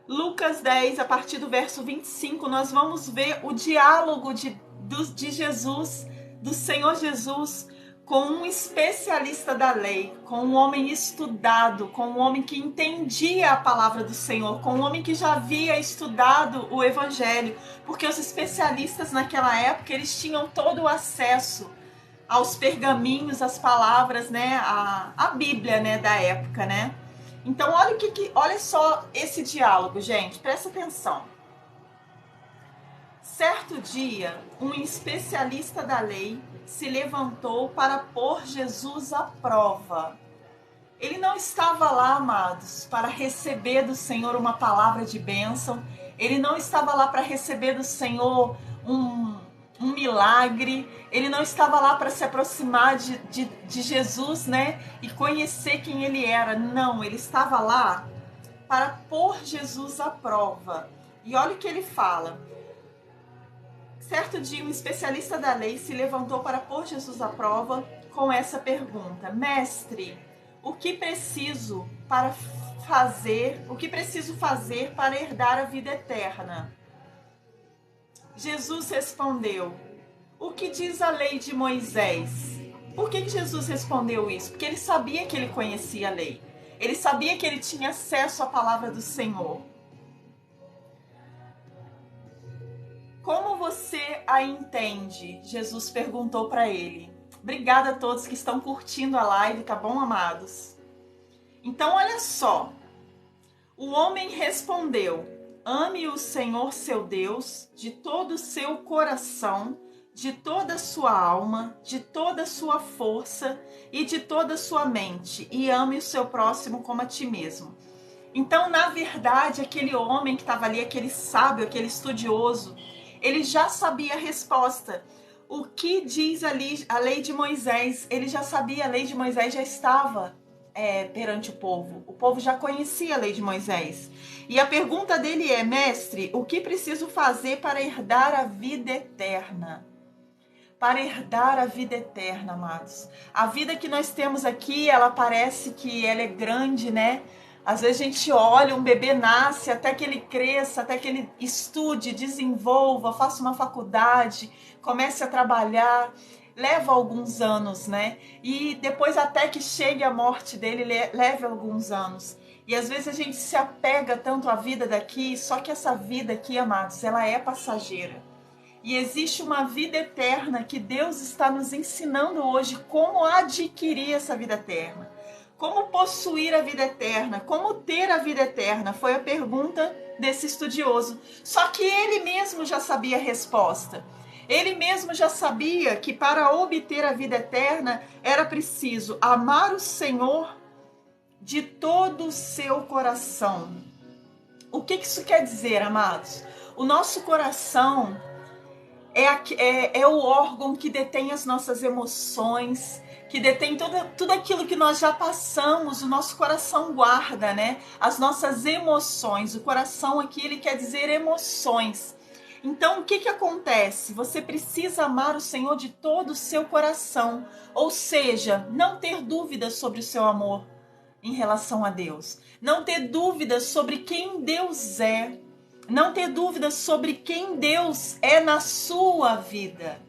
Lucas 10, a partir do verso 25, nós vamos ver o diálogo de Jesus, do Senhor Jesus, com um especialista da lei, com um homem estudado, com um homem que entendia a palavra do Senhor, com um homem que já havia estudado o Evangelho, porque os especialistas naquela época, eles tinham todo o acesso aos pergaminhos, às palavras, né, a Bíblia, né, da época, né? Então, olha só esse diálogo, gente, presta atenção. Certo dia, um especialista da lei se levantou para pôr Jesus à prova. Ele não estava lá, amados, para receber do Senhor uma palavra de bênção. Ele não estava lá para receber do Senhor um milagre. Ele não estava lá para se aproximar de Jesus, né? E conhecer quem ele era. Não, ele estava lá para pôr Jesus à prova. E olha o que ele fala. Certo dia, um especialista da lei se levantou para pôr Jesus à prova com essa pergunta: Mestre, o que preciso fazer para herdar a vida eterna? Jesus respondeu: O que diz a lei de Moisés? Por que Jesus respondeu isso? Porque ele sabia que ele conhecia a lei. Ele sabia que ele tinha acesso à palavra do Senhor. Como você a entende? Jesus perguntou para ele. Obrigada a todos que estão curtindo a live, tá bom, amados? Então, olha só. O homem respondeu: Ame o Senhor seu Deus de todo o seu coração, de toda a sua alma, de toda a sua força e de toda a sua mente, e ame o seu próximo como a ti mesmo. Então, na verdade, aquele homem que estava ali, aquele sábio, aquele estudioso, ele já sabia a resposta. O que diz ali a lei de Moisés? Ele já sabia, a lei de Moisés já estava perante o povo já conhecia a lei de Moisés. E a pergunta dele é: mestre, o que preciso fazer para herdar a vida eterna? Para herdar a vida eterna, amados. A vida que nós temos aqui, ela parece que ela é grande, né? Às vezes a gente olha, um bebê nasce, até que ele cresça, até que ele estude, desenvolva, faça uma faculdade, comece a trabalhar, leva alguns anos, né? E depois até que chegue a morte dele, leve alguns anos. E às vezes a gente se apega tanto à vida daqui, só que essa vida aqui, amados, ela é passageira. E existe uma vida eterna que Deus está nos ensinando hoje como adquirir essa vida eterna. Como possuir a vida eterna? Como ter a vida eterna? Foi a pergunta desse estudioso. Só que ele mesmo já sabia a resposta. Ele mesmo já sabia que para obter a vida eterna era preciso amar o Senhor de todo o seu coração. O que isso quer dizer, amados? O nosso coração é o órgão que detém as nossas emoções, que detém tudo aquilo que nós já passamos, o nosso coração guarda, né? As nossas emoções. O coração aqui, ele quer dizer emoções. Então, o que acontece? Você precisa amar o Senhor de todo o seu coração. Ou seja, não ter dúvidas sobre o seu amor em relação a Deus. Não ter dúvidas sobre quem Deus é. Não ter dúvidas sobre quem Deus é na sua vida.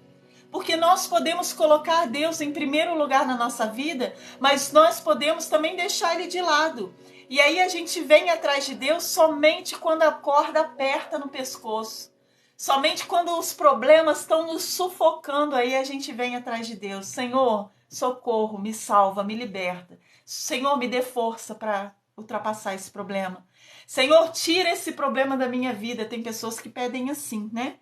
Porque nós podemos colocar Deus em primeiro lugar na nossa vida, mas nós podemos também deixar Ele de lado. E aí a gente vem atrás de Deus somente quando a corda aperta no pescoço. Somente quando os problemas estão nos sufocando, aí a gente vem atrás de Deus. Senhor, socorro, me salva, me liberta. Senhor, me dê força para ultrapassar esse problema. Senhor, tira esse problema da minha vida. Tem pessoas que pedem assim, né?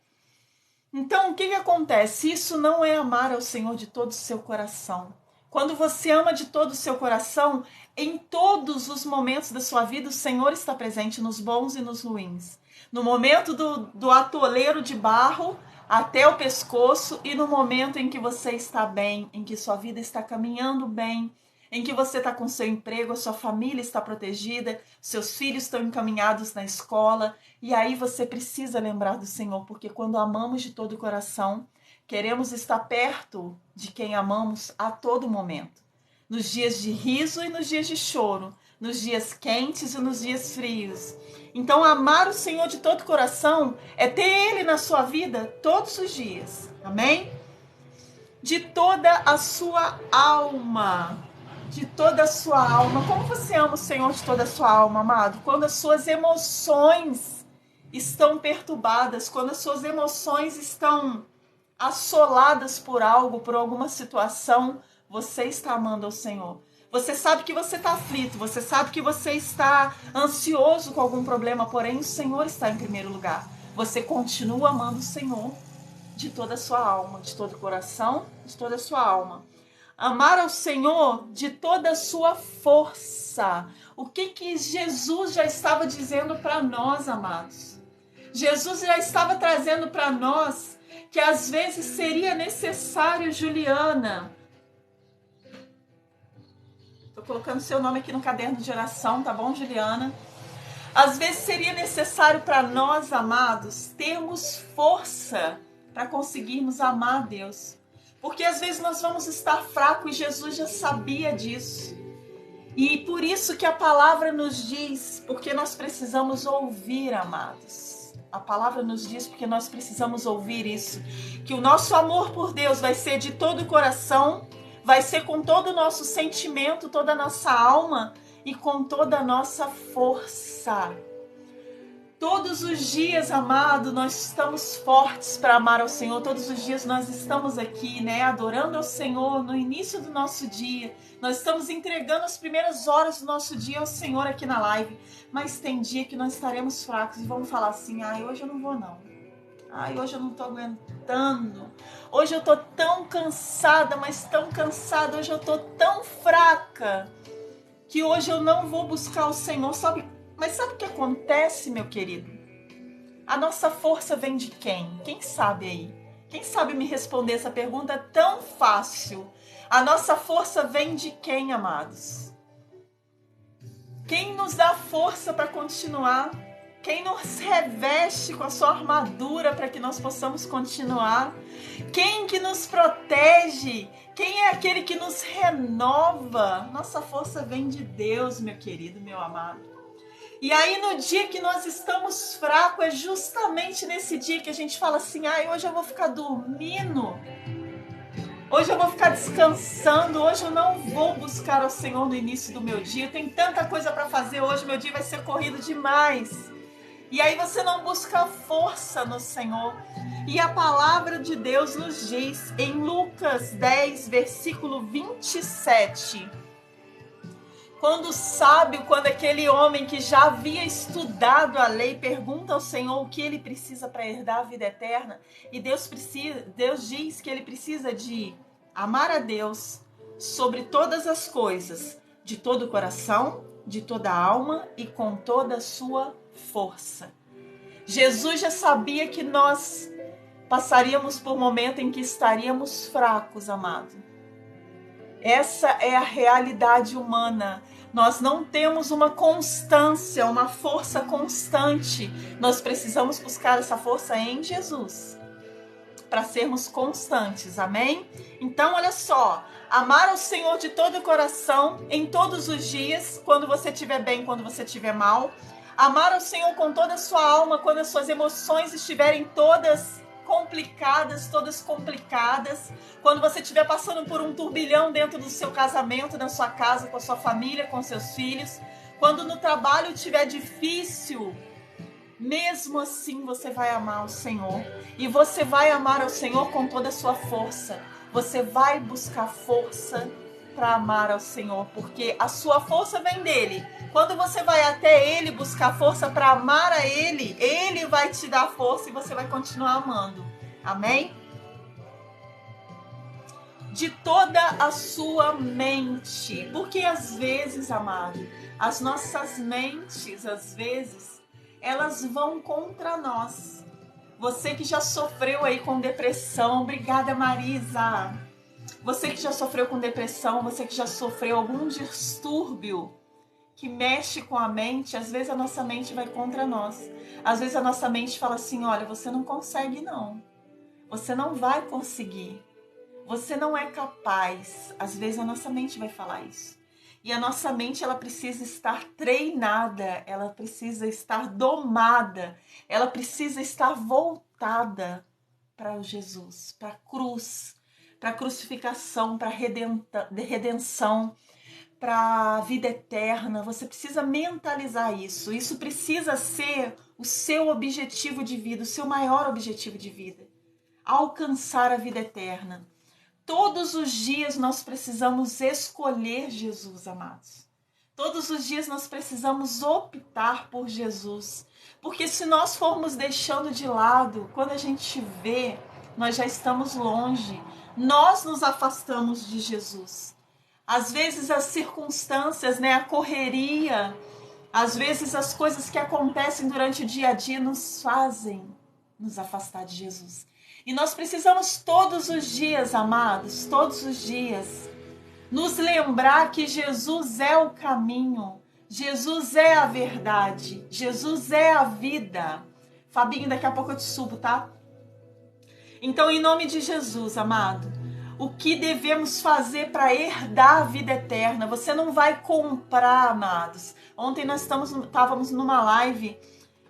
Então, o que acontece? Isso não é amar ao Senhor de todo o seu coração. Quando você ama de todo o seu coração, em todos os momentos da sua vida, o Senhor está presente nos bons e nos ruins. No momento do atoleiro de barro até o pescoço e no momento em que você está bem, em que sua vida está caminhando bem, em que você está com seu emprego, a sua família está protegida, seus filhos estão encaminhados na escola, e aí você precisa lembrar do Senhor, porque quando amamos de todo o coração, queremos estar perto de quem amamos a todo momento. Nos dias de riso e nos dias de choro, nos dias quentes e nos dias frios. Então, amar o Senhor de todo o coração é ter Ele na sua vida todos os dias. Amém? De toda a sua alma. De toda a sua alma. Como você ama o Senhor de toda a sua alma, amado? Quando as suas emoções estão perturbadas, quando as suas emoções estão assoladas por algo, por alguma situação, você está amando ao Senhor. Você sabe que você está aflito, você sabe que você está ansioso com algum problema, porém o Senhor está em primeiro lugar. Você continua amando o Senhor de toda a sua alma, de todo o coração, de toda a sua alma. Amar ao Senhor de toda a sua força. O que Jesus já estava dizendo para nós, amados? Jesus já estava trazendo para nós que às vezes seria necessário, Juliana. Estou colocando seu nome aqui no caderno de oração, tá bom, Juliana? Às vezes seria necessário para nós, amados, termos força para conseguirmos amar a Deus. Porque às vezes nós vamos estar fracos e Jesus já sabia disso. E por isso que a palavra nos diz, porque nós precisamos ouvir, amados. A palavra nos diz porque nós precisamos ouvir isso. Que o nosso amor por Deus vai ser de todo o coração, vai ser com todo o nosso sentimento, toda a nossa alma e com toda a nossa força. Todos os dias, amado, nós estamos fortes para amar ao Senhor. Todos os dias nós estamos aqui, né, adorando ao Senhor no início do nosso dia. Nós estamos entregando as primeiras horas do nosso dia ao Senhor aqui na live. Mas tem dia que nós estaremos fracos e vamos falar assim, hoje eu não vou não. Hoje eu não estou aguentando. Hoje eu estou tão cansada, mas tão cansada. Hoje eu estou tão fraca que hoje eu não vou buscar o Senhor, Mas sabe o que acontece, meu querido? A nossa força vem de quem? Quem sabe aí? Quem sabe me responder essa pergunta tão fácil? A nossa força vem de quem, amados? Quem nos dá força para continuar? Quem nos reveste com a sua armadura para que nós possamos continuar? Quem que nos protege? Quem é aquele que nos renova? Nossa força vem de Deus, meu querido, meu amado. E aí no dia que nós estamos fracos, é justamente nesse dia que a gente fala assim, hoje eu vou ficar dormindo, hoje eu vou ficar descansando, hoje eu não vou buscar ao Senhor no início do meu dia, tem tanta coisa para fazer hoje, meu dia vai ser corrido demais. E aí você não busca força no Senhor. E a palavra de Deus nos diz em Lucas 10, versículo 27... Quando aquele homem que já havia estudado a lei pergunta ao Senhor o que ele precisa para herdar a vida eterna, e Deus diz que ele precisa de amar a Deus sobre todas as coisas, de todo o coração, de toda a alma e com toda a sua força. Jesus já sabia que nós passaríamos por um momento em que estaríamos fracos, amado. Essa é a realidade humana. Nós não temos uma constância, uma força constante. Nós precisamos buscar essa força em Jesus para sermos constantes, amém? Então, olha só, amar ao Senhor de todo o coração, em todos os dias, quando você estiver bem, quando você estiver mal. Amar ao Senhor com toda a sua alma, quando as suas emoções estiverem todas complicadas, quando você estiver passando por um turbilhão dentro do seu casamento, na sua casa, com a sua família, com seus filhos, quando no trabalho estiver difícil, mesmo assim você vai amar o Senhor, e você vai amar ao Senhor com toda a sua força, você vai buscar força para amar ao Senhor, porque a sua força vem dele. Quando você vai até ele buscar força para amar a ele, ele vai te dar força e você vai continuar amando. Amém? De toda a sua mente. Porque às vezes, amado, as nossas mentes, às vezes, elas vão contra nós. Você que já sofreu aí com depressão, obrigada, Marisa. Você que já sofreu com depressão, você que já sofreu algum distúrbio que mexe com a mente, às vezes a nossa mente vai contra nós. Às vezes a nossa mente fala assim, olha, você não consegue não. Você não vai conseguir. Você não é capaz. Às vezes a nossa mente vai falar isso. E a nossa mente, ela precisa estar treinada, ela precisa estar domada, ela precisa estar voltada para Jesus, para a cruz, para a crucificação, para a redenção, para a vida eterna. Você precisa mentalizar isso. Isso precisa ser o seu objetivo de vida, o seu maior objetivo de vida. Alcançar a vida eterna. Todos os dias nós precisamos escolher Jesus, amados. Todos os dias nós precisamos optar por Jesus. Porque se nós formos deixando de lado, quando a gente vê, nós já estamos longe. Nós nos afastamos de Jesus. Às vezes as circunstâncias, né, a correria, às vezes as coisas que acontecem durante o dia a dia nos fazem nos afastar de Jesus. E nós precisamos todos os dias, amados, todos os dias, nos lembrar que Jesus é o caminho, Jesus é a verdade, Jesus é a vida. Fabinho, daqui a pouco eu te subo, tá? Então, em nome de Jesus, amado, o que devemos fazer para herdar a vida eterna? Você não vai comprar, amados. Ontem nós estávamos numa live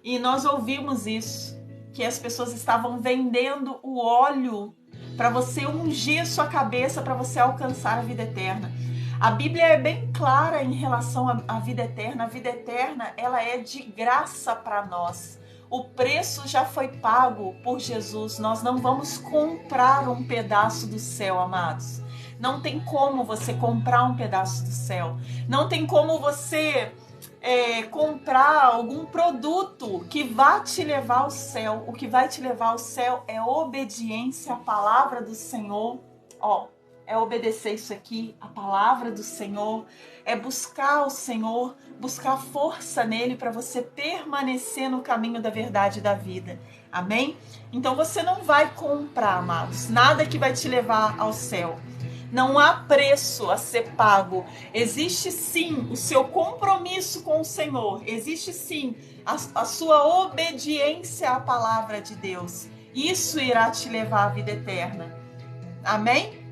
e nós ouvimos isso, que as pessoas estavam vendendo o óleo para você ungir sua cabeça, para você alcançar a vida eterna. A Bíblia é bem clara em relação à vida eterna. A vida eterna, ela é de graça para nós. O preço já foi pago por Jesus. Nós não vamos comprar um pedaço do céu, amados. Não tem como você comprar um pedaço do céu. Não tem como você comprar algum produto que vá te levar ao céu. O que vai te levar ao céu é obediência à palavra do Senhor. É obedecer isso aqui, a palavra do Senhor, é buscar o Senhor, buscar força nele para você permanecer no caminho da verdade e da vida. Amém? Então você não vai comprar, amados, nada que vai te levar ao céu. Não há preço a ser pago. Existe sim o seu compromisso com o Senhor. Existe sim a sua obediência à palavra de Deus. Isso irá te levar à vida eterna. Amém?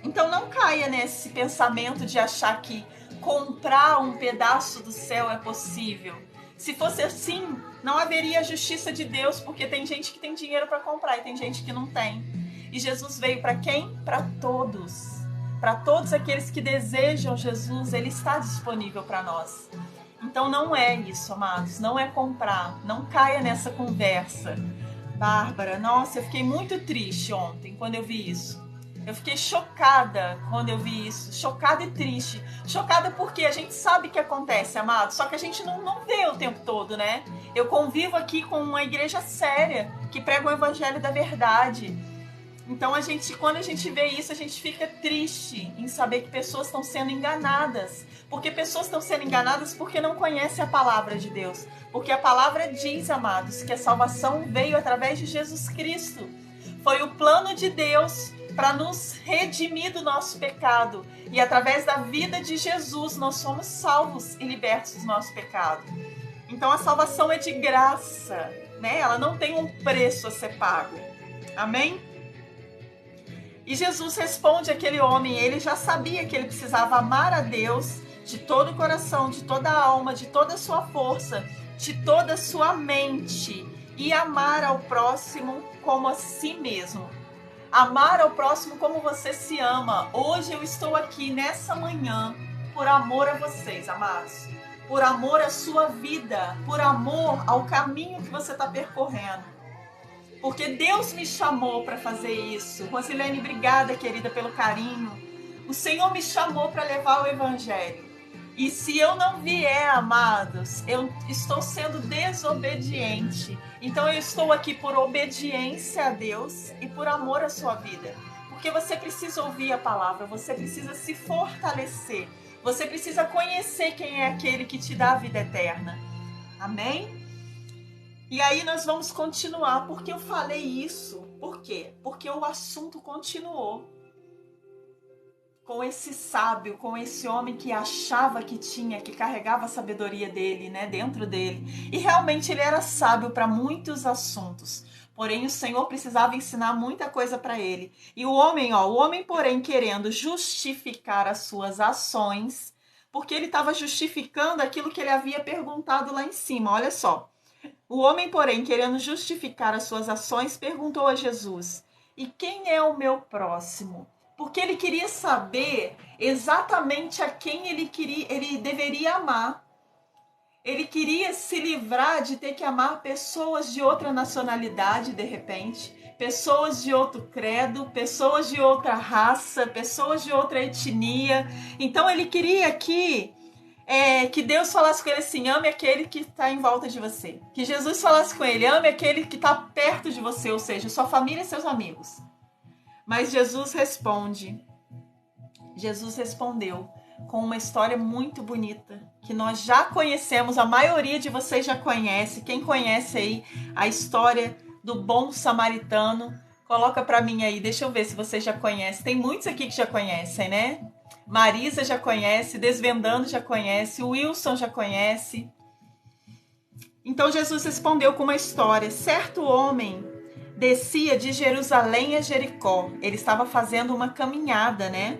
Então não caia nesse pensamento de achar que comprar um pedaço do céu é possível. Se fosse assim, não haveria a justiça de Deus, porque tem gente que tem dinheiro para comprar e tem gente que não tem. E Jesus veio para quem? Para todos. Para todos aqueles que desejam Jesus, ele está disponível para nós. Então não é isso, amados, não é comprar. Não caia nessa conversa. Bárbara, nossa, eu fiquei muito triste ontem quando eu vi isso. Eu fiquei chocada quando eu vi isso, chocada e triste. Chocada porque a gente sabe que acontece, amado, só que a gente não vê o tempo todo, né? Eu convivo aqui com uma igreja séria, que prega o evangelho da verdade. Então, quando a gente vê isso, a gente fica triste em saber que pessoas estão sendo enganadas. Porque pessoas estão sendo enganadas porque não conhecem a palavra de Deus. Porque a palavra diz, amados, que a salvação veio através de Jesus Cristo. Foi o plano de Deus para nos redimir do nosso pecado. E através da vida de Jesus, nós somos salvos e libertos do nosso pecado. Então a salvação é de graça, né? Ela não tem um preço a ser pago. Amém? E Jesus responde àquele homem, ele já sabia que ele precisava amar a Deus de todo o coração, de toda a alma, de toda a sua força, de toda a sua mente e amar ao próximo como a si mesmo. Amar ao próximo como você se ama. Hoje eu estou aqui nessa manhã por amor a vocês, amados. Por amor à sua vida, por amor ao caminho que você está percorrendo. Porque Deus me chamou para fazer isso. Rosilene, obrigada, querida, pelo carinho. O Senhor me chamou para levar o evangelho. E se eu não vier, amados, eu estou sendo desobediente. Então eu estou aqui por obediência a Deus e por amor à sua vida. Porque você precisa ouvir a palavra, você precisa se fortalecer. Você precisa conhecer quem é aquele que te dá a vida eterna. Amém? E aí nós vamos continuar. Por que eu falei isso? Por quê? Porque o assunto continuou. Com esse sábio, com esse homem que achava que tinha, que carregava a sabedoria dele, né, dentro dele. E realmente ele era sábio para muitos assuntos. Porém, o Senhor precisava ensinar muita coisa para ele. E o homem, porém, querendo justificar as suas ações, porque ele estava justificando aquilo que ele havia perguntado lá em cima. Olha só. O homem, porém, querendo justificar as suas ações, perguntou a Jesus: e quem é o meu próximo? Porque ele queria saber exatamente a quem ele deveria amar. Ele queria se livrar de ter que amar pessoas de outra nacionalidade, de repente, pessoas de outro credo, pessoas de outra raça, pessoas de outra etnia. Então ele queria que Deus falasse com ele assim: ame aquele que está em volta de você. Que Jesus falasse com ele: ame aquele que está perto de você, ou seja, sua família e seus amigos. Mas Jesus respondeu com uma história muito bonita, que nós já conhecemos, a maioria de vocês já conhece. Quem conhece aí a história do bom samaritano, coloca para mim aí, deixa eu ver se vocês já conhecem. Tem muitos aqui que já conhecem, né? Marisa já conhece, Desvendando já conhece, o Wilson já conhece. Então Jesus respondeu com uma história. Certo homem descia de Jerusalém a Jericó. Ele estava fazendo uma caminhada, né?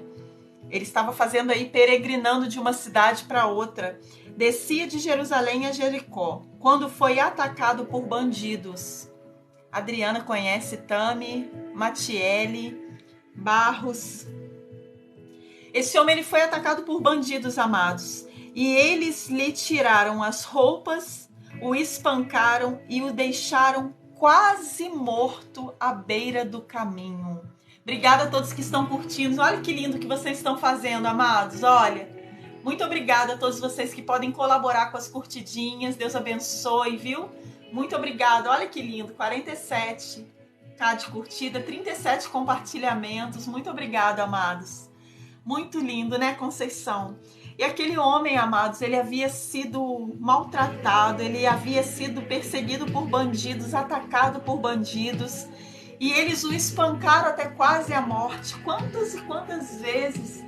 Ele estava fazendo aí, peregrinando de uma cidade para outra. Descia de Jerusalém a Jericó, quando foi atacado por bandidos. Adriana conhece Tami, Matiele, Barros. Esse homem ele foi atacado por bandidos, amados. E eles lhe tiraram as roupas, o espancaram e o deixaram quase morto à beira do caminho. Obrigada a todos que estão curtindo. Olha que lindo que vocês estão fazendo, amados. Olha, muito obrigada a todos vocês que podem colaborar com as curtidinhas. Deus abençoe, viu? Muito obrigada. Olha que lindo. 47k de curtida, 37 compartilhamentos. Muito obrigada, amados. Muito lindo, né, Conceição? E aquele homem, amados, ele havia sido maltratado, ele havia sido perseguido por bandidos, atacado por bandidos. E eles o espancaram até quase a morte. Quantas e quantas vezes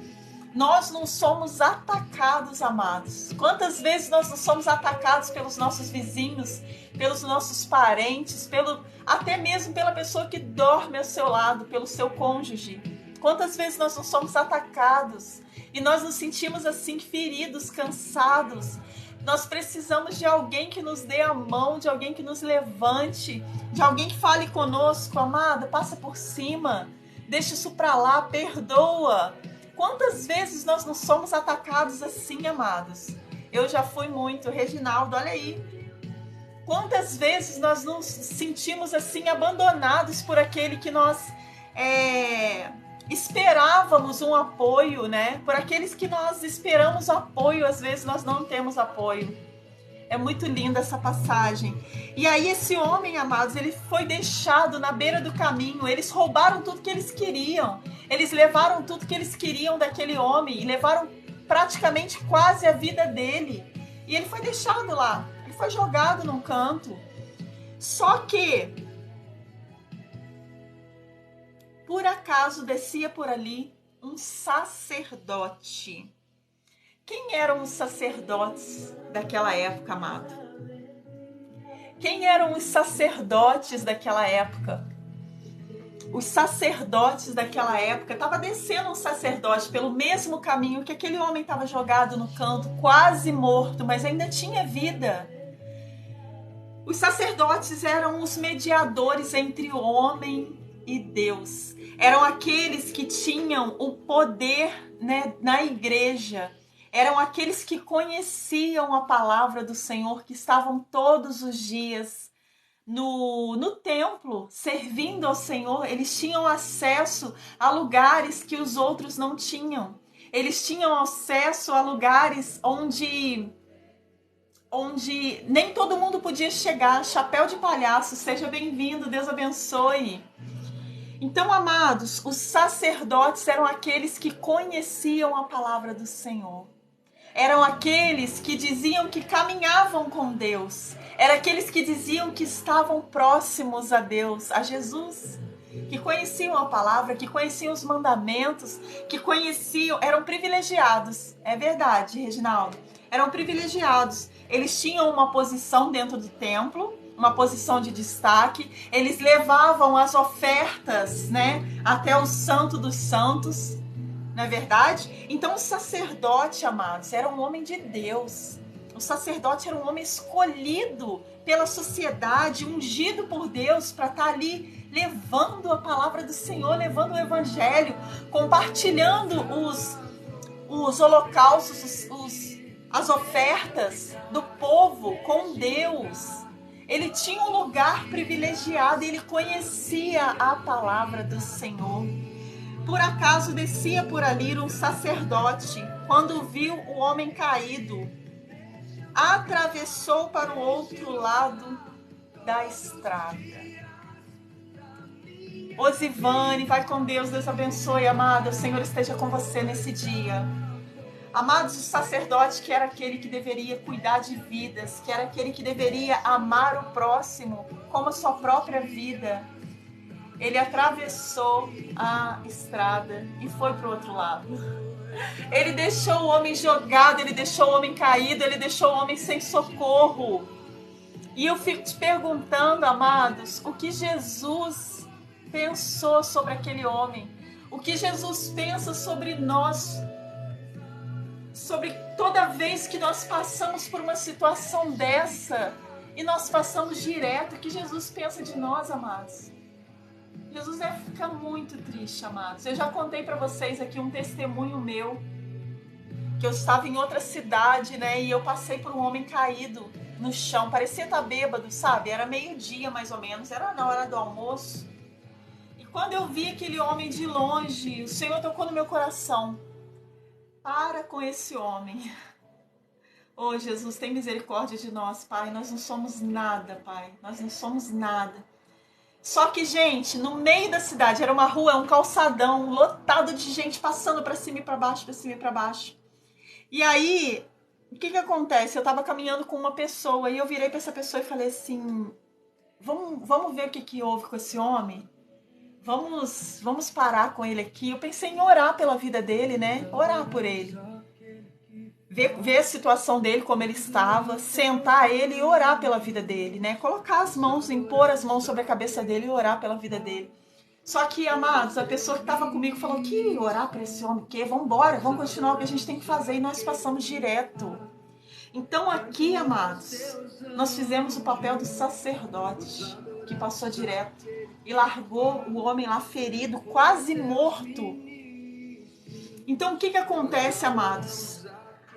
nós não somos atacados, amados? Quantas vezes nós não somos atacados pelos nossos vizinhos, pelos nossos parentes, até mesmo pela pessoa que dorme ao seu lado, pelo seu cônjuge? Quantas vezes nós não somos atacados e nós nos sentimos assim, feridos, cansados? Nós precisamos de alguém que nos dê a mão, de alguém que nos levante, de alguém que fale conosco: amada, passa por cima, deixa isso pra lá, perdoa. Quantas vezes nós não somos atacados assim, amados? Eu já fui muito. Reginaldo, olha aí. Quantas vezes nós nos sentimos assim, abandonados por aquele que nós esperávamos um apoio, né? Por aqueles que nós esperamos apoio, às vezes nós não temos apoio. É muito linda essa passagem. E aí esse homem, amados, ele foi deixado na beira do caminho. Eles roubaram tudo que eles queriam. Eles levaram tudo que eles queriam daquele homem e levaram praticamente quase a vida dele. E ele foi deixado lá. Ele foi jogado num canto. Só que por acaso descia por ali um sacerdote. Quem eram os sacerdotes daquela época, amado? Quem eram os sacerdotes daquela época? Os sacerdotes daquela época, estava descendo um sacerdote pelo mesmo caminho que aquele homem estava jogado no canto, quase morto, mas ainda tinha vida. Os sacerdotes eram os mediadores entre o homem e Deus. Eram aqueles que tinham o poder, né, na igreja. Eram aqueles que conheciam a palavra do Senhor, que estavam todos os dias no templo, servindo ao Senhor. Eles tinham acesso a lugares que os outros não tinham. Eles tinham acesso a lugares onde nem todo mundo podia chegar. Chapéu de palhaço, seja bem-vindo, Deus abençoe. Então, amados, os sacerdotes eram aqueles que conheciam a palavra do Senhor. Eram aqueles que diziam que caminhavam com Deus. Eram aqueles que diziam que estavam próximos a Deus, a Jesus. Que conheciam a palavra, que conheciam os mandamentos, que conheciam, eram privilegiados. É verdade, Reginaldo. Eram privilegiados. Eles tinham uma posição dentro do templo, uma posição de destaque. Eles levavam as ofertas, né, até o Santo dos Santos, não é verdade? Então o sacerdote, amados, era um homem de Deus. O sacerdote era um homem escolhido pela sociedade, ungido por Deus para estar ali levando a palavra do Senhor, levando o evangelho, compartilhando os holocaustos, as ofertas do povo com Deus. Ele tinha um lugar privilegiado, ele conhecia a palavra do Senhor. Por acaso descia por ali um sacerdote, quando viu o homem caído, atravessou para o outro lado da estrada. Osivane, vai com Deus, Deus abençoe, amada, o Senhor esteja com você nesse dia. Amados, o sacerdote, que era aquele que deveria cuidar de vidas, que era aquele que deveria amar o próximo como a sua própria vida, ele atravessou a estrada e foi para o outro lado. Ele deixou o homem jogado, ele deixou o homem caído, ele deixou o homem sem socorro. E eu fico te perguntando, amados, o que Jesus pensou sobre aquele homem? O que Jesus pensa sobre nós? Sobre toda vez que nós passamos por uma situação dessa e nós passamos direto, o que Jesus pensa de nós, amados? Jesus deve ficar muito triste, amados. Eu já contei para vocês aqui um testemunho meu, que eu estava em outra cidade, né, e eu passei por um homem caído no chão, parecia estar bêbado, sabe? Era meio-dia mais ou menos, era na hora do almoço. E quando eu vi aquele homem de longe, o Senhor tocou no meu coração. Para com esse homem. Oh, Jesus, tem misericórdia de nós, Pai. Nós não somos nada, Pai. Nós não somos nada. Só que, gente, no meio da cidade, era uma rua, um calçadão, lotado de gente passando para cima e para baixo, para cima e para baixo. E aí, o que acontece? Eu tava caminhando com uma pessoa e eu virei para essa pessoa e falei assim, vamos ver o que houve com esse homem? Vamos parar com ele aqui. Eu pensei em orar pela vida dele, né? Orar por ele. Ver a situação dele, como ele estava, sentar ele e orar pela vida dele, né? Colocar as mãos, impor as mãos sobre a cabeça dele e orar pela vida dele. Só que, amados, a pessoa que estava comigo falou que orar para esse homem, que vamos embora, vamos continuar o que a gente tem que fazer, e nós passamos direto. Então aqui, amados, nós fizemos o papel do sacerdote, que passou direto e largou o homem lá ferido, quase morto. Então o que acontece, amados?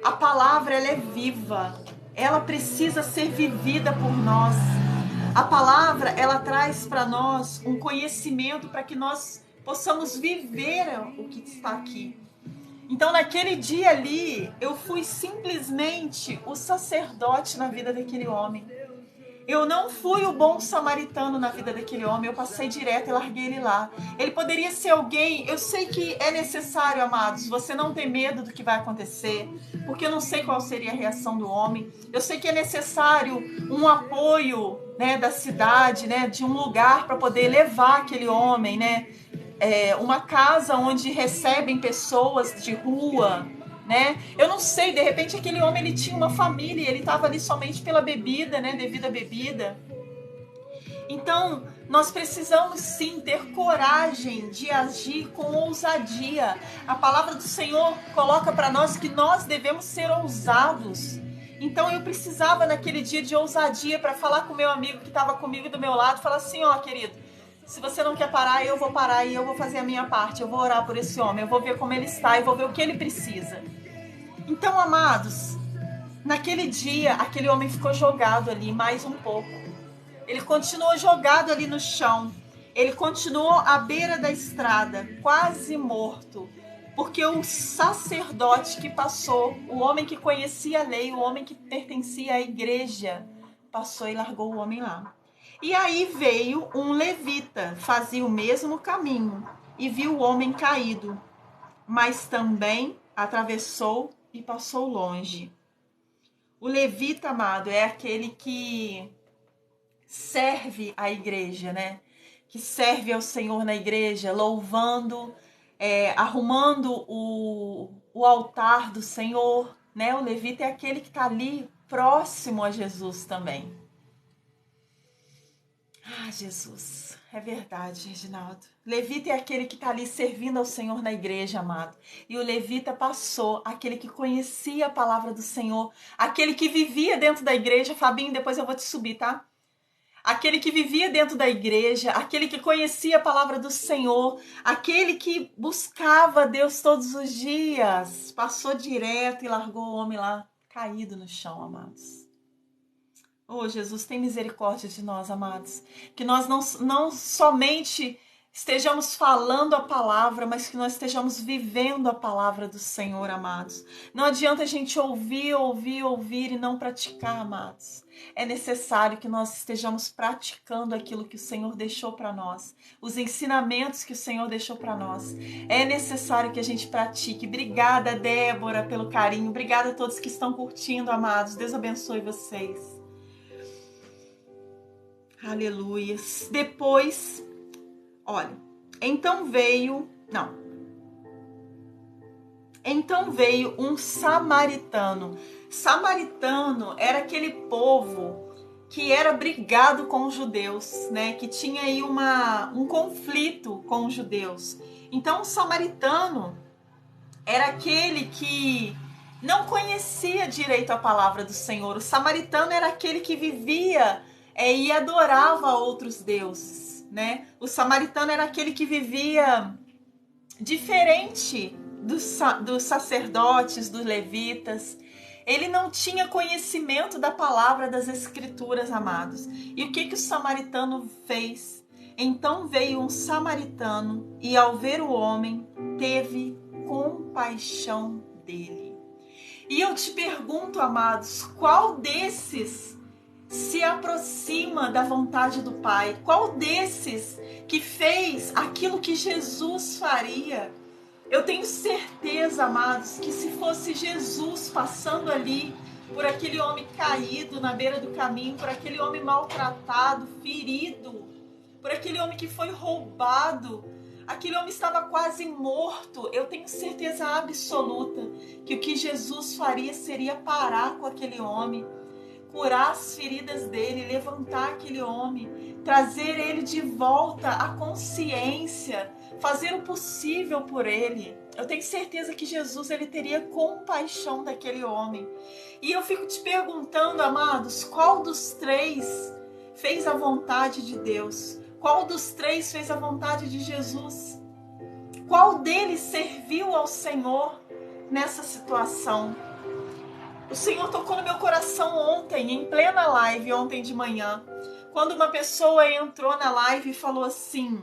A palavra, ela é viva, ela precisa ser vivida por nós. A palavra, ela traz para nós um conhecimento para que nós possamos viver o que está aqui. Então, naquele dia ali, eu fui simplesmente o sacerdote na vida daquele homem. Eu não fui o bom samaritano na vida daquele homem, eu passei direto e larguei ele lá. Ele poderia ser alguém, eu sei que é necessário, amados, você não ter medo do que vai acontecer, porque eu não sei qual seria a reação do homem. Eu sei que é necessário um apoio, né, da cidade, né, de um lugar para poder levar aquele homem, né, uma casa onde recebem pessoas de rua, né? Eu não sei, de repente aquele homem ele tinha uma família, ele estava ali somente pela bebida, né? Devido à bebida. Então, nós precisamos sim ter coragem de agir com ousadia. A palavra do Senhor coloca para nós que nós devemos ser ousados. Então eu precisava naquele dia de ousadia para falar com o meu amigo que estava comigo do meu lado, falar assim, ó, querido, se você não quer parar, eu vou parar e eu vou fazer a minha parte. Eu vou orar por esse homem, eu vou ver como ele está, eu vou ver o que ele precisa. Então, amados, naquele dia, aquele homem ficou jogado ali mais um pouco. Ele continuou jogado ali no chão. Ele continuou à beira da estrada, quase morto. Porque o sacerdote que passou, o homem que conhecia a lei, o homem que pertencia à igreja, passou e largou o homem lá. E aí veio um levita, fazia o mesmo caminho, e viu o homem caído, mas também atravessou e passou longe. O levita, amado, é aquele que serve a igreja, né? Que serve ao Senhor na igreja, louvando, arrumando o altar do Senhor, né? O levita é aquele que está ali próximo a Jesus também. Ah, Jesus, é verdade, Reginaldo. Levita é aquele que está ali servindo ao Senhor na igreja, amado. E o levita passou, aquele que conhecia a palavra do Senhor, aquele que vivia dentro da igreja. Fabinho, depois eu vou te subir, tá? Aquele que vivia dentro da igreja, aquele que conhecia a palavra do Senhor, aquele que buscava Deus todos os dias, passou direto e largou o homem lá caído no chão, amados. Oh, Jesus, tem misericórdia de nós, amados. Que nós não somente estejamos falando a palavra, mas que nós estejamos vivendo a palavra do Senhor, amados. Não adianta a gente ouvir e não praticar, amados. É necessário que nós estejamos praticando aquilo que o Senhor deixou para nós, os ensinamentos que o Senhor deixou para nós. É necessário que a gente pratique. Obrigada, Débora, pelo carinho. Obrigada a todos que estão curtindo, amados. Deus abençoe vocês. Aleluia. Depois, olha, então veio um samaritano. Samaritano era aquele povo que era brigado com os judeus, né? Que tinha aí um conflito com os judeus. Então, o samaritano era aquele que não conhecia direito a palavra do Senhor. O samaritano era aquele que vivia e adorava outros deuses, né? O samaritano era aquele que vivia diferente dos sacerdotes, dos levitas. Ele não tinha conhecimento da palavra das escrituras, amados. E o que o samaritano fez? Então veio um samaritano e, ao ver o homem, teve compaixão dele. E eu te pergunto, amados, qual desses se aproxima da vontade do Pai? Qual desses que fez aquilo que Jesus faria? Eu tenho certeza, amados, que se fosse Jesus passando ali por aquele homem caído na beira do caminho, por aquele homem maltratado, ferido, por aquele homem que foi roubado, aquele homem estava quase morto, eu tenho certeza absoluta que o que Jesus faria seria parar com aquele homem, curar as feridas dele, levantar aquele homem, trazer ele de volta à consciência, fazer o possível por ele. Eu tenho certeza que Jesus ele teria compaixão daquele homem. E eu fico te perguntando, amados, qual dos três fez a vontade de Deus? Qual dos três fez a vontade de Jesus? Qual deles serviu ao Senhor nessa situação? O Senhor tocou no meu coração ontem, em plena live, ontem de manhã, quando uma pessoa entrou na live e falou assim: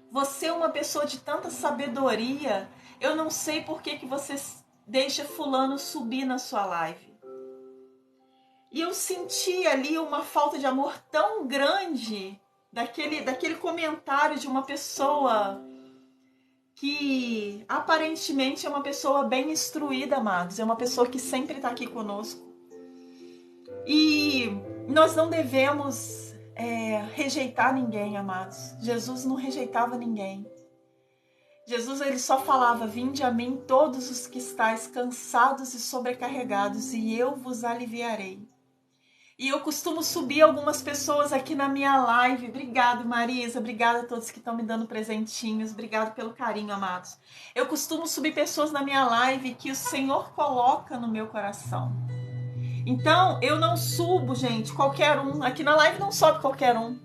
você é uma pessoa de tanta sabedoria, eu não sei por que você deixa fulano subir na sua live. E eu senti ali uma falta de amor tão grande daquele comentário de uma pessoa que aparentemente é uma pessoa bem instruída, amados. É uma pessoa que sempre está aqui conosco. E nós não devemos rejeitar ninguém, amados. Jesus não rejeitava ninguém. Jesus ele só falava: vinde a mim todos os que estáis cansados e sobrecarregados, e eu vos aliviarei. E eu costumo subir algumas pessoas aqui na minha live. Obrigado, Marisa. Obrigada a todos que estão me dando presentinhos. Obrigado pelo carinho, amados. Eu costumo subir pessoas na minha live que o Senhor coloca no meu coração. Então, eu não subo, gente, qualquer um. Aqui na live não sobe qualquer um.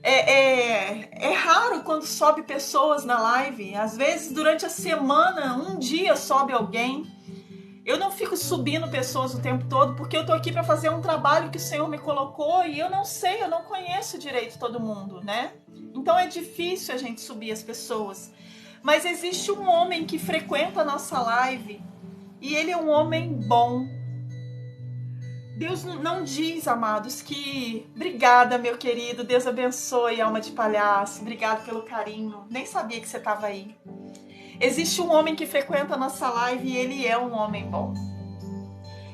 É raro quando sobe pessoas na live. Às vezes, durante a semana, um dia sobe alguém. Eu não fico subindo pessoas o tempo todo, porque eu tô aqui para fazer um trabalho que o Senhor me colocou e eu não sei, eu não conheço direito todo mundo, né? Então é difícil a gente subir as pessoas. Mas existe um homem que frequenta a nossa live e ele é um homem bom. Deus não diz, amados, que... Obrigada, meu querido, Deus abençoe, alma de palhaço, obrigado pelo carinho. Nem sabia que você estava aí. Existe um homem que frequenta a nossa live e ele é um homem bom.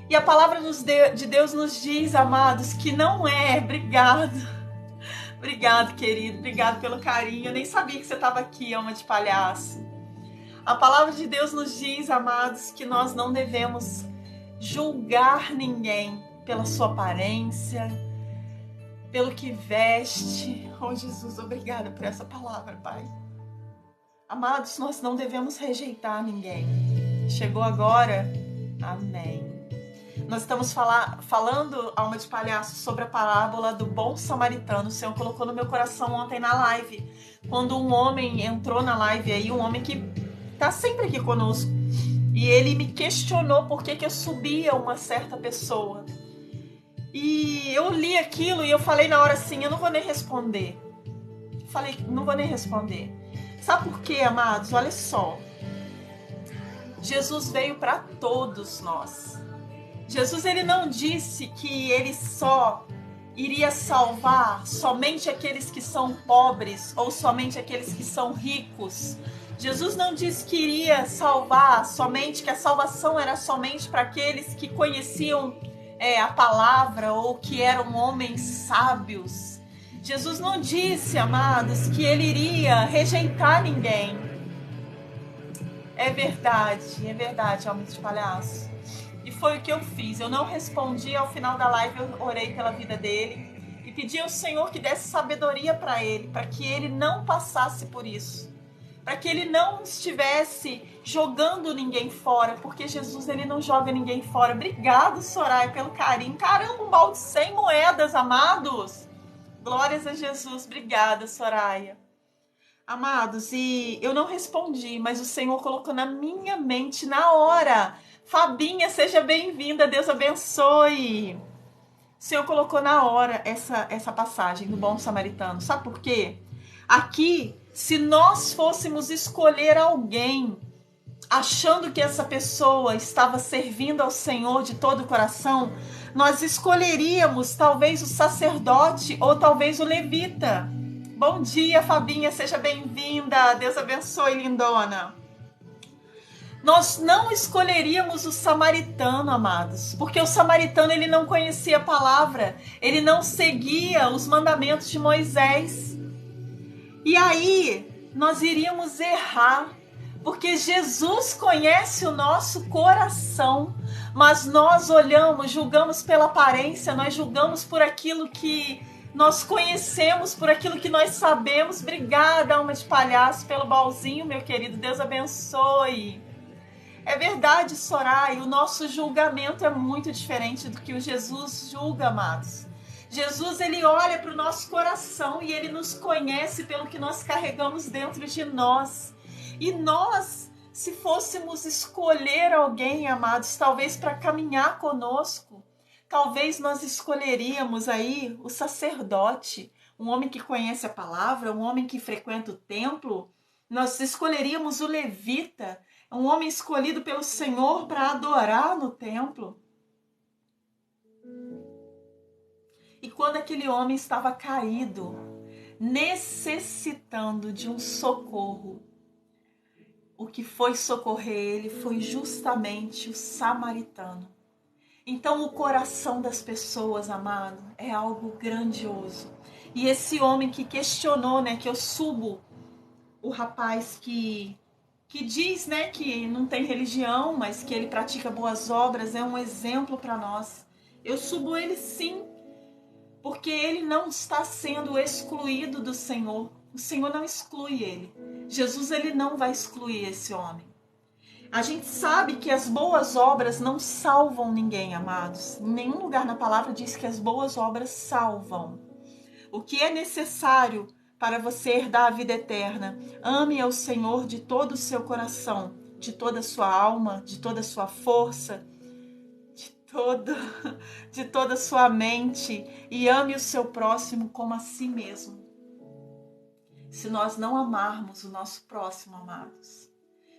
E a palavra de Deus nos diz, amados, que não é. Obrigado. Obrigado, querido. Obrigado pelo carinho. Eu nem sabia que você estava aqui, alma de palhaço. A palavra de Deus nos diz, amados, que nós não devemos julgar ninguém pela sua aparência, pelo que veste. Oh, Jesus, obrigada por essa palavra, Pai. Amados, nós não devemos rejeitar ninguém. Chegou agora? Amém. Nós estamos falando, Alma de Palhaço, sobre a parábola do bom samaritano. O Senhor colocou no meu coração ontem na live. Quando um homem entrou na live aí, um homem que está sempre aqui conosco, e ele me questionou por que eu subia uma certa pessoa. E eu li aquilo e eu falei na hora assim, eu não vou nem responder. Falei, não vou nem responder. Sabe por quê, amados? Olha só. Jesus veio para todos nós. Jesus, ele não disse que ele só iria salvar somente aqueles que são pobres ou somente aqueles que são ricos. Jesus não disse que iria salvar somente, que a salvação era somente para aqueles que conheciam a palavra ou que eram homens sábios. Jesus não disse, amados, que ele iria rejeitar ninguém. É verdade, Alma de Palhaço. E foi o que eu fiz. Eu não respondi. Ao final da live eu orei pela vida dele e pedi ao Senhor que desse sabedoria para ele, para que ele não passasse por isso, para que ele não estivesse jogando ninguém fora, porque Jesus, ele não joga ninguém fora. Obrigado, Soraya, pelo carinho. Caramba, um balde de 100 moedas, amados. Glórias a Jesus. Obrigada, Soraya. Amados, e eu não respondi, mas o Senhor colocou na minha mente na hora. Fabinha, seja bem-vinda, Deus abençoe. O Senhor colocou na hora essa passagem do bom samaritano. Sabe por quê? Aqui, se nós fôssemos escolher alguém, achando que essa pessoa estava servindo ao Senhor de todo o coração, nós escolheríamos talvez o sacerdote ou talvez o levita. Bom dia, Fabinha, seja bem-vinda. Deus abençoe, lindona. Nós não escolheríamos o samaritano, amados, porque o samaritano, ele não conhecia a palavra, ele não seguia os mandamentos de Moisés. E aí, nós iríamos errar, porque Jesus conhece o nosso coração, mas nós olhamos, julgamos pela aparência, nós julgamos por aquilo que nós conhecemos, por aquilo que nós sabemos. Obrigada, Alma de Palhaço, pelo balzinho, meu querido, Deus abençoe. É verdade, Soraya, o nosso julgamento é muito diferente do que o Jesus julga, amados. Jesus, ele olha para o nosso coração e ele nos conhece pelo que nós carregamos dentro de nós. E nós, se fôssemos escolher alguém, amados, talvez para caminhar conosco, talvez nós escolheríamos aí o sacerdote, um homem que conhece a palavra, um homem que frequenta o templo. Nós escolheríamos o levita, um homem escolhido pelo Senhor para adorar no templo. E quando aquele homem estava caído, necessitando de um socorro, o que foi socorrer ele foi justamente o samaritano. Então o coração das pessoas, amado, é algo grandioso. E esse homem que questionou, né, que eu subo o rapaz que diz, né, que não tem religião, mas que ele pratica boas obras, é um exemplo para nós. Eu subo ele sim, porque ele não está sendo excluído do Senhor. O Senhor não exclui ele. Jesus, ele não vai excluir esse homem. A gente sabe que as boas obras não salvam ninguém, amados. Em nenhum lugar na palavra diz que as boas obras salvam. O que é necessário para você herdar a vida eterna? Ame ao Senhor de todo o seu coração, de toda a sua alma, de toda a sua força, de toda a sua mente, e ame o seu próximo como a si mesmo. Se nós não amarmos o nosso próximo, amados,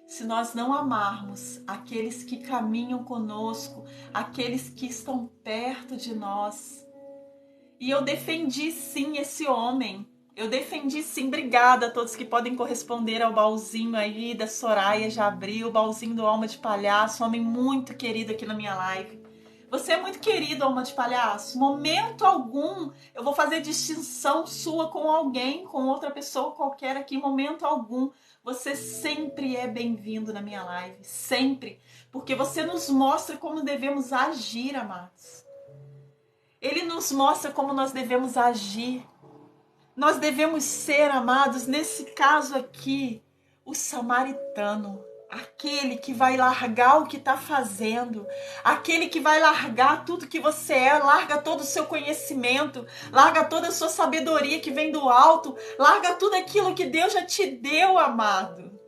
se nós não amarmos aqueles que caminham conosco, aqueles que estão perto de nós. E eu defendi sim esse homem. Eu defendi sim. Obrigada a todos que podem corresponder ao baúzinho aí da Soraya, já abriu o baúzinho do Alma de Palhaço, um homem muito querido aqui na minha live. Você é muito querido, Alma de Palhaço. Momento algum eu vou fazer distinção sua com alguém, com outra pessoa qualquer aqui, momento algum. Você sempre é bem-vindo na minha live, sempre, porque você nos mostra como devemos agir, amados. Ele nos mostra como nós devemos agir. Nós devemos ser, amados, nesse caso aqui, o samaritano. Aquele que vai largar o que está fazendo, aquele que vai largar tudo que você é, larga todo o seu conhecimento, larga toda a sua sabedoria que vem do alto, larga tudo aquilo que Deus já te deu, amado.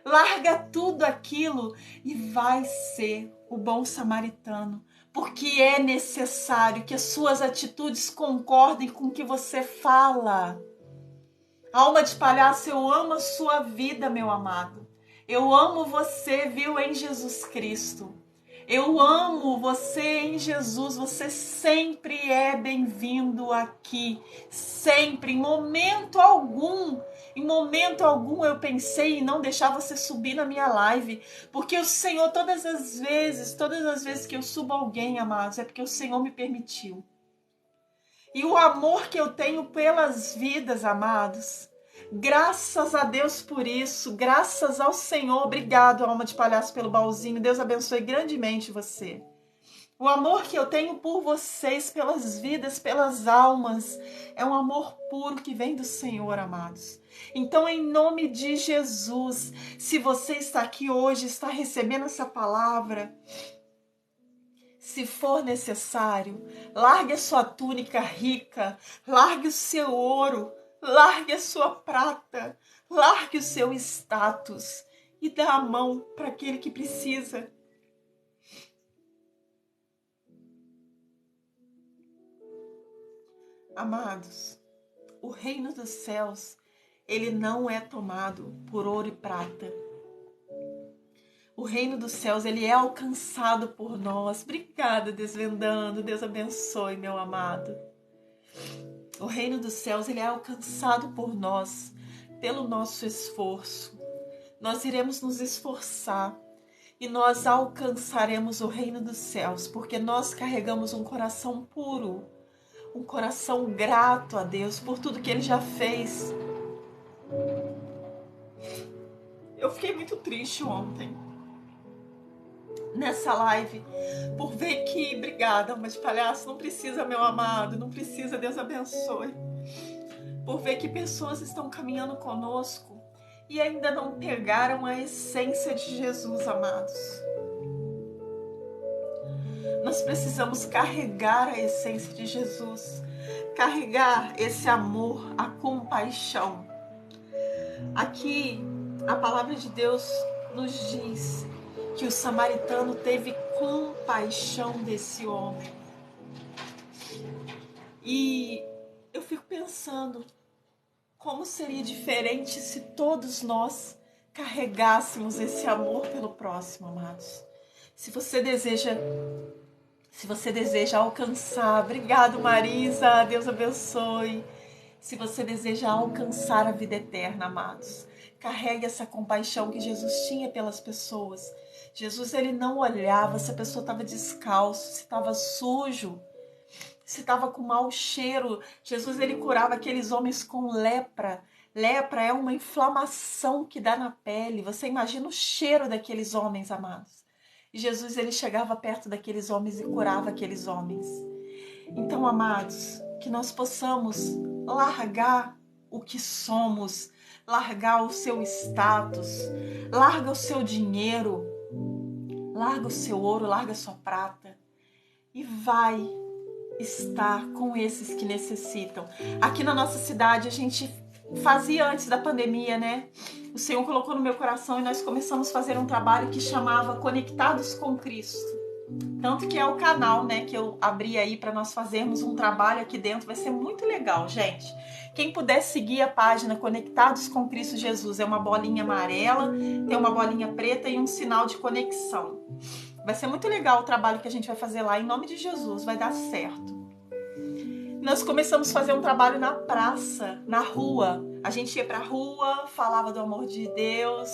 Larga tudo aquilo e vai ser o bom samaritano, porque é necessário que as suas atitudes concordem com o que você fala. Alma de palhaço, eu amo a sua vida, meu amado. Eu amo você, viu, em Jesus Cristo. Eu amo você em Jesus. Você sempre é bem-vindo aqui. Sempre, em momento algum eu pensei em não deixar você subir na minha live. Porque o Senhor, todas as vezes que eu subo alguém, amados, é porque o Senhor me permitiu. E o amor que eu tenho pelas vidas, amados, graças a Deus por isso, graças ao Senhor. Obrigado, alma de palhaço, pelo baúzinho. Deus abençoe grandemente você. O amor que eu tenho por vocês, pelas vidas, pelas almas, é um amor puro que vem do Senhor, amados. Então, em nome de Jesus, se você está aqui hoje, está recebendo essa palavra, se for necessário, largue a sua túnica rica, largue o seu ouro, largue a sua prata, largue o seu status e dá a mão para aquele que precisa. Amados, o reino dos céus, ele não é tomado por ouro e prata. O reino dos céus, ele é alcançado por nós. Obrigada, Desvendando. Deus abençoe, meu amado. O reino dos céus, ele é alcançado por nós, pelo nosso esforço. Nós iremos nos esforçar e nós alcançaremos o reino dos céus, porque nós carregamos um coração puro, um coração grato a Deus por tudo que Ele já fez. Eu fiquei muito triste ontem, nessa live, por ver que, obrigada, alma de palhaço, não precisa, meu amado, não precisa, Deus abençoe. Por ver que pessoas estão caminhando conosco e ainda não pegaram a essência de Jesus, amados. Nós precisamos carregar a essência de Jesus, carregar esse amor, a compaixão. Aqui, a palavra de Deus nos diz que o samaritano teve compaixão desse homem. E eu fico pensando, como seria diferente se todos nós carregássemos esse amor pelo próximo, amados. Se você deseja alcançar, obrigado, Marisa, Deus abençoe. Se você deseja alcançar a vida eterna, amados, carregue essa compaixão que Jesus tinha pelas pessoas. Jesus, ele não olhava se a pessoa estava descalço, se estava sujo, se estava com mau cheiro. Jesus, ele curava aqueles homens com lepra. Lepra é uma inflamação que dá na pele. Você imagina o cheiro daqueles homens, amados. E Jesus, ele chegava perto daqueles homens e curava aqueles homens. Então, amados, que nós possamos largar o que somos, largar o seu status, larga o seu dinheiro, larga o seu ouro, larga a sua prata e vai estar com esses que necessitam. Aqui na nossa cidade a gente fazia antes da pandemia, né? O Senhor colocou no meu coração e nós começamos a fazer um trabalho que chamava Conectados com Cristo. Tanto que é o canal, né, que eu abri aí para nós fazermos um trabalho aqui dentro. Vai ser muito legal, gente. Quem puder seguir a página Conectados com Cristo Jesus, é uma bolinha amarela, tem uma bolinha preta e um sinal de conexão. Vai ser muito legal o trabalho que a gente vai fazer lá, em nome de Jesus, vai dar certo. Nós começamos a fazer um trabalho na praça, na rua. A gente ia pra rua, falava do amor de Deus.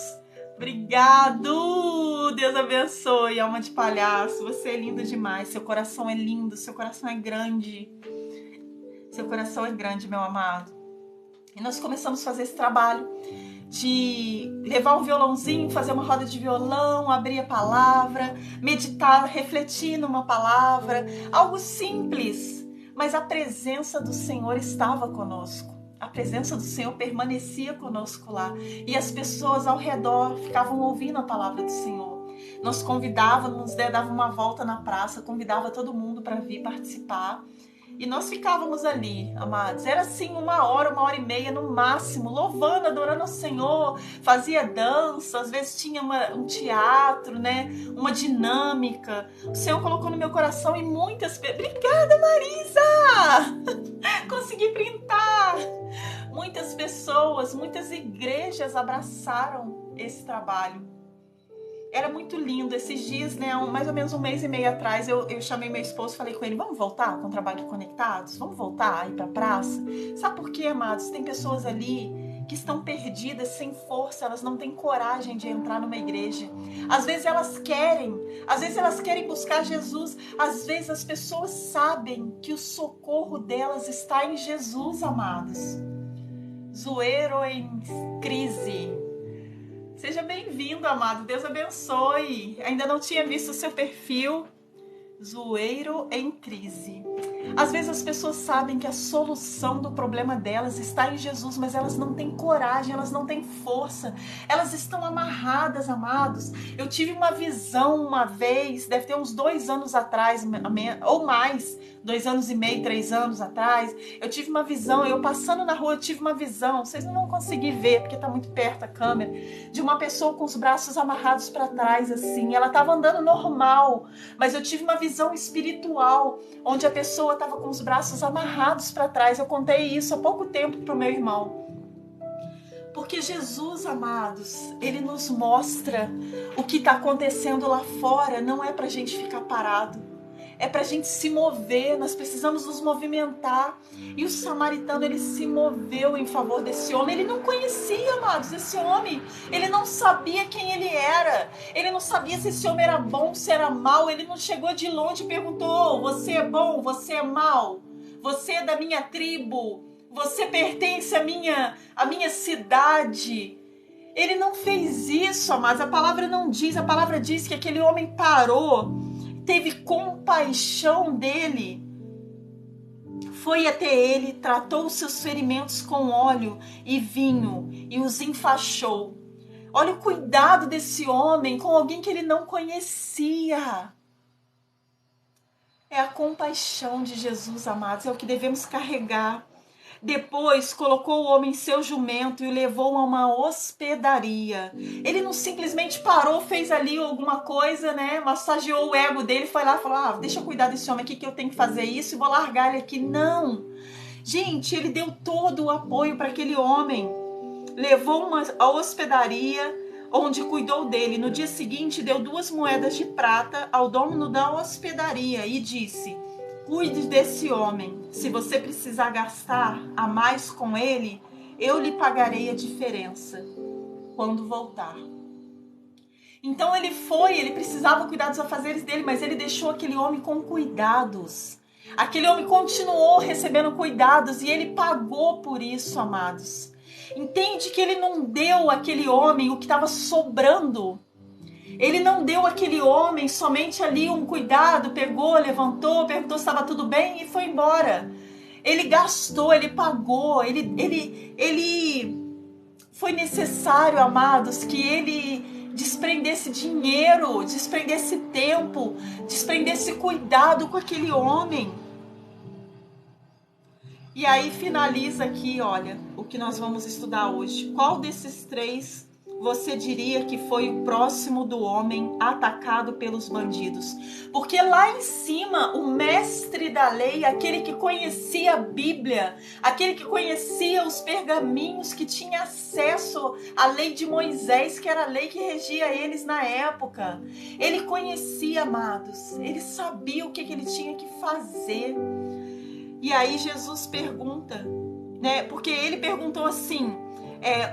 Obrigado! Deus abençoe, alma de palhaço. Você é lindo demais, seu coração é lindo, seu coração é grande. Seu coração é grande, meu amado. E nós começamos a fazer esse trabalho de levar um violãozinho, fazer uma roda de violão, abrir a palavra, meditar, refletir numa palavra, algo simples, mas a presença do Senhor estava conosco. A presença do Senhor permanecia conosco lá. E as pessoas ao redor ficavam ouvindo a palavra do Senhor. Nós convidávamos, dava uma volta na praça, convidava todo mundo para vir participar. E nós ficávamos ali, amados. Era assim 1 hora e meia no máximo, louvando, adorando ao Senhor. Fazia dança, às vezes tinha um teatro, né? Uma dinâmica. O Senhor colocou no meu coração e muitas... Obrigada, Marisa! Consegui printar! Muitas pessoas, muitas igrejas abraçaram esse trabalho. Era muito lindo. Esses dias, né, mais ou menos 1 mês e meio atrás, eu chamei meu esposo e falei com ele, vamos voltar com o Trabalho de Conectados? Vamos voltar aí pra praça? Sabe por quê, amados? Tem pessoas ali que estão perdidas, sem força, elas não têm coragem de entrar numa igreja. Às vezes elas querem buscar Jesus. Às vezes as pessoas sabem que o socorro delas está em Jesus, amados. Zoeiro em crise. Seja bem-vindo, amado. Deus abençoe. Ainda não tinha visto o seu perfil. Zoeiro em crise. Às vezes as pessoas sabem que a solução do problema delas está em Jesus, mas elas não têm coragem, elas não têm força. Elas estão amarradas, amados. Eu tive uma visão uma vez, deve ter uns 2 anos atrás, ou mais, 2 anos e meio, 3 anos atrás. Eu tive uma visão, eu passando na rua, eu tive uma visão. Vocês não vão conseguir ver, porque está muito perto a câmera. De uma pessoa com os braços amarrados para trás, assim. Ela estava andando normal, mas eu tive uma visão espiritual, onde a pessoa estava com os braços amarrados para trás. Eu contei isso há pouco tempo para o meu irmão. Porque Jesus, amados, Ele nos mostra o que está acontecendo lá fora. Não é para a gente ficar parado. É para a gente se mover. Nós precisamos nos movimentar. E o samaritano, ele se moveu em favor desse homem. Ele não conhecia, amados, esse homem. Ele não sabia quem ele era. Ele não sabia se esse homem era bom, se era mau. Ele não chegou de longe e perguntou, você é bom, você é mau? Você é da minha tribo? Você pertence à minha cidade? Ele não fez isso, amados. A palavra não diz. A palavra diz que aquele homem parou, teve compaixão dele, foi até ele, tratou os seus ferimentos com óleo e vinho e os enfaixou. Olha o cuidado desse homem com alguém que ele não conhecia. É a compaixão de Jesus, amados, é o que devemos carregar. Depois colocou o homem em seu jumento e o levou a uma hospedaria. Ele não simplesmente parou, fez ali alguma coisa, né? Massageou o ego dele, foi lá e falou, deixa eu cuidar desse homem aqui que eu tenho que fazer isso e vou largar ele aqui. Não! Gente, ele deu todo o apoio para aquele homem. Levou a hospedaria, onde cuidou dele. No dia seguinte, deu 2 moedas de prata ao dono da hospedaria e disse, cuide desse homem. Se você precisar gastar a mais com ele, eu lhe pagarei a diferença quando voltar. Então ele precisava cuidar dos afazeres dele, mas ele deixou aquele homem com cuidados. Aquele homem continuou recebendo cuidados e ele pagou por isso, amados. Entende que ele não deu àquele homem o que estava sobrando. Ele não deu àquele homem somente ali um cuidado, pegou, levantou, perguntou se estava tudo bem e foi embora. Ele gastou, ele pagou, ele foi necessário, amados, que ele desprendesse dinheiro, desprendesse tempo, desprendesse cuidado com aquele homem. E aí finaliza aqui, olha, o que nós vamos estudar hoje. Qual desses 3 você diria que foi o próximo do homem atacado pelos bandidos? Porque lá em cima, o mestre da lei, aquele que conhecia a Bíblia, aquele que conhecia os pergaminhos, que tinha acesso à lei de Moisés, que era a lei que regia eles na época. Ele conhecia, amados, ele sabia o que ele tinha que fazer. E aí Jesus pergunta, né? Porque ele perguntou assim,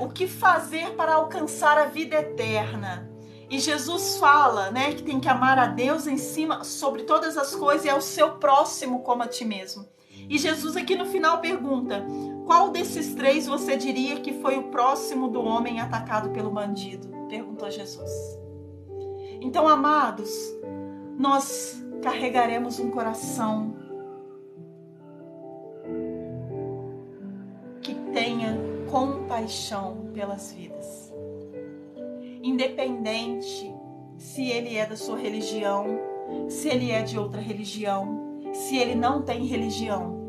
o que fazer para alcançar a vida eterna? E Jesus fala, né, que tem que amar a Deus em cima, sobre todas as coisas, e ao seu próximo como a ti mesmo. E Jesus aqui no final pergunta, qual desses 3 você diria que foi o próximo do homem atacado pelo bandido? Perguntou Jesus. Então, amados, nós carregaremos um coração compaixão pelas vidas. Independente se ele é da sua religião, se ele é de outra religião, se ele não tem religião.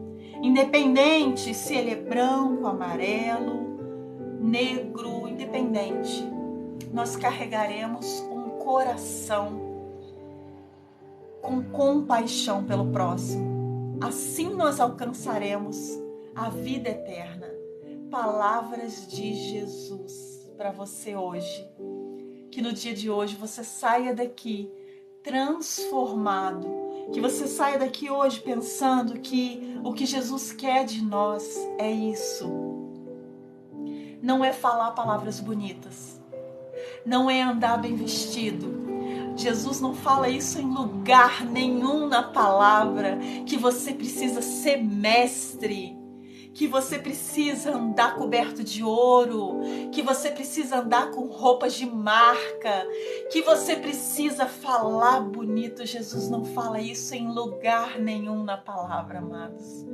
Independente se ele é branco, amarelo, negro, independente, nós carregaremos um coração com compaixão pelo próximo. Assim nós alcançaremos a vida eterna. Palavras de Jesus para você hoje. Que no dia de hoje você saia daqui transformado. Que você saia daqui hoje pensando que o que Jesus quer de nós é isso. Não é falar palavras bonitas. Não é andar bem vestido. Jesus não fala isso em lugar nenhum na palavra, que você precisa ser mestre, que você precisa andar coberto de ouro, que você precisa andar com roupas de marca, que você precisa falar bonito. Jesus não fala isso em lugar nenhum na palavra, amados.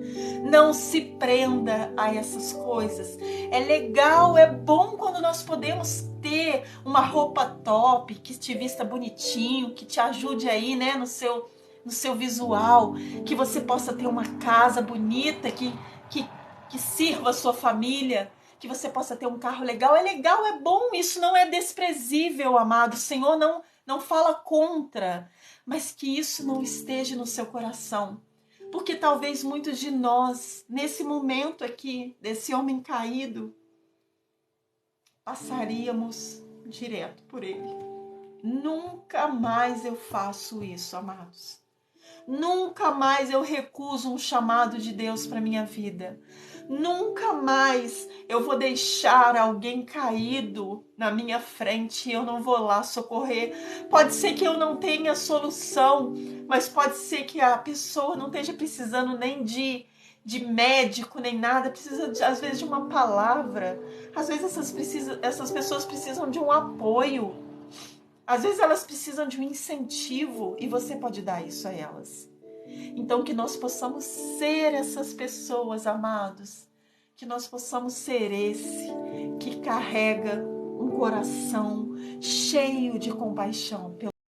Não se prenda a essas coisas. É legal, é bom quando nós podemos ter uma roupa top, que te vista bonitinho, que te ajude aí, né, no seu visual, que você possa ter uma casa bonita, que sirva a sua família, que você possa ter um carro legal. É legal, é bom, isso não é desprezível, amado. O Senhor não fala contra, mas que isso não esteja no seu coração. Porque talvez muitos de nós, nesse momento aqui, desse homem caído, passaríamos direto por ele. Nunca mais eu faço isso, amados. Nunca mais eu recuso um chamado de Deus para minha vida. Nunca mais eu vou deixar alguém caído na minha frente e eu não vou lá socorrer. Pode ser que eu não tenha solução, mas pode ser que a pessoa não esteja precisando nem de médico, nem nada. Precisa, às vezes, de uma palavra. Às vezes essas pessoas precisam de um apoio. Às vezes elas precisam de um incentivo e você pode dar isso a elas. Então que nós possamos ser essas pessoas, amados. Que nós possamos ser esse que carrega um coração cheio de compaixão